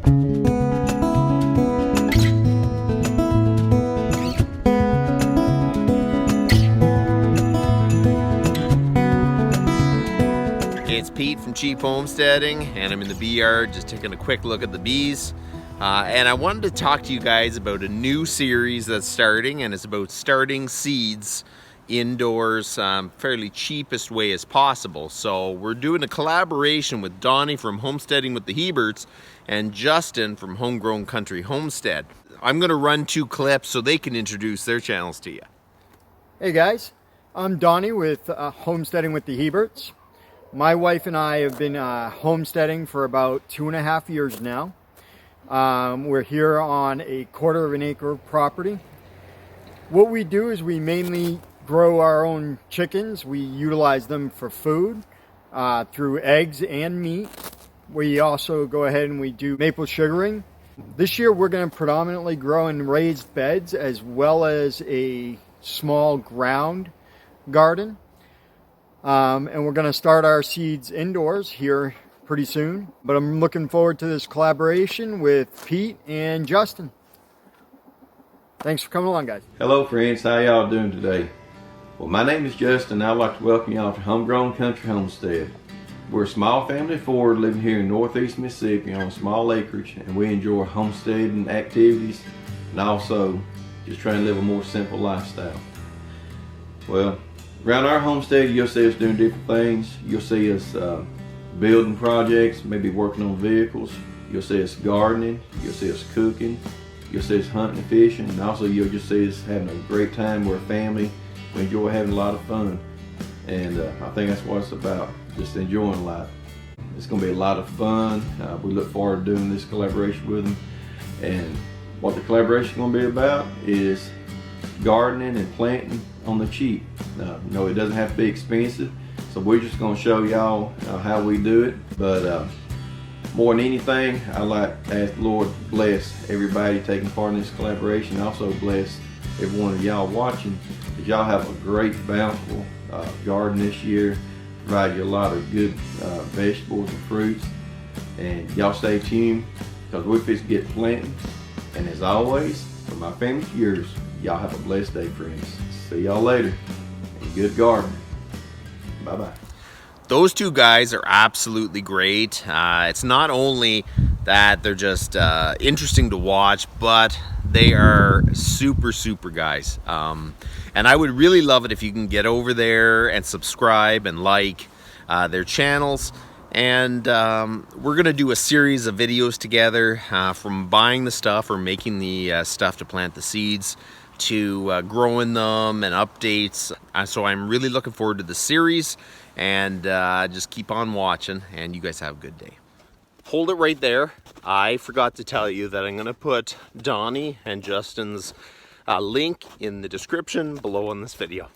It's Pete from Cheap Homesteading, and I'm in the bee yard just taking a quick look at the bees. And I wanted to talk to you guys about a new series that's starting, and it's about starting seeds indoors fairly cheapest way as possible. So we're doing a collaboration with Donnie from Homesteading with the Heberts and Justin from Homegrown Country Homestead. I'm going to run 2 clips so they can introduce their channels to you. Hey guys, I'm Donnie with Homesteading with the Heberts. My wife and I have been homesteading for about 2.5 years now. We're here on a 1/4 of an acre property. What we do is we mainly grow our own chickens. We utilize them for food through eggs and meat. We also go ahead and we do maple sugaring. This year we're going to predominantly grow in raised beds as well as a small ground garden. And we're going to start our seeds indoors here pretty soon. But I'm looking forward to this collaboration with Pete and Justin. Thanks for coming along, guys. Hello friends, how y'all doing today? Well, my name is Justin and I'd like to welcome y'all to Homegrown Country Homestead. We're a small family of 4 living here in northeast Mississippi on a small acreage, and we enjoy homesteading activities and also just trying to live a more simple lifestyle. Well, around our homestead, you'll see us doing different things. You'll see us building projects, maybe working on vehicles. You'll see us gardening. You'll see us cooking. You'll see us hunting and fishing. And also you'll just see us having a great time. We're a family. We enjoy having a lot of fun. And I think that's what it's about, just enjoying life. It's going to be a lot of fun. We look forward to doing this collaboration with them. And what the collaboration is going to be about is gardening and planting on the cheap. No, it doesn't have to be expensive, so we're just going to show y'all how we do it. But more than anything, I like to ask the Lord to bless everybody taking part in this collaboration. Also bless every one of y'all watching, because y'all have a great bountiful garden this year. Provide you a lot of good vegetables and fruits, and y'all stay tuned because we're fixing to get planting. And as always, from my family to yours, y'all have a blessed day, friends. See y'all later, and good gardening. Bye-bye. Those 2 guys are absolutely great. It's not only that they're just interesting to watch, but they are super guys. And I would really love it if you can get over there and subscribe and like their channels. And we're going to do a series of videos together from buying the stuff or making the stuff to plant the seeds to growing them and updates. So I'm really looking forward to the series, and just keep on watching, and you guys have a good day. Hold it right there. I forgot to tell you that I'm going to put Donnie and Justin's link in the description below on this video.